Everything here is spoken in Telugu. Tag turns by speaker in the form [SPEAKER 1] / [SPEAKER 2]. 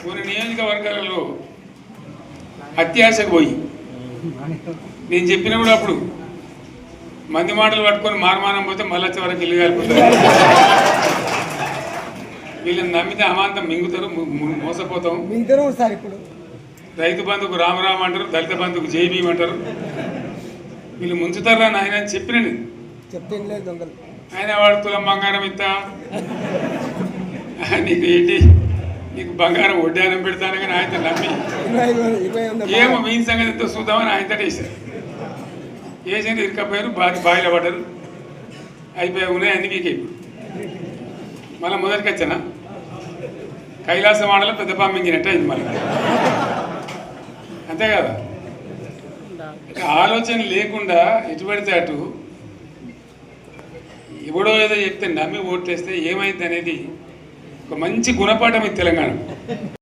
[SPEAKER 1] కొన్ని నియోజకవర్గాలలో అత్యాశకు పోయి నేను చెప్పినప్పుడు అప్పుడు మంది మాటలు పట్టుకొని మారమానం పోతే మళ్ళీ వరకు ఇల్లు కాలిపోతారు. వీళ్ళని నమ్మితే అమాంతం మింగుతారు, మోసపోతాం.
[SPEAKER 2] ఇప్పుడు
[SPEAKER 1] రైతు బంధుకు రామరామ అంటారు, దళిత బంధుకు జైబీం అంటారు. వీళ్ళు ముంచుతారా నాయన అని చెప్పిన ఆయన వాడు తులం బంగారం ఇస్తా, నీకు ఏంటి నీకు బంగారం వడ్డానం పెడతాను కానీ ఆయన నమ్మి ఏమో మీ సంగతి ఎంతో చూద్దామని ఆయన వేసారు. వేసాను ఇరుకపోయారు, బావిలో పడ్డారు, అయిపోయి ఉన్నాయి అన్ని మీకు. ఇప్పుడు మళ్ళీ మొదటికి వచ్చానా కైలాసం ఆడలో పెద్ద పంపించినట్టు అయింది మళ్ళీ, అంతే కదా. ఆలోచన లేకుండా ఎటు పడితే అటు ఎవడో ఏదో చెప్తే నమ్మి ఓట్లేస్తే ఏమైంది అనేది ఒక మంచి గుణపాఠం ఇది తెలంగాణ.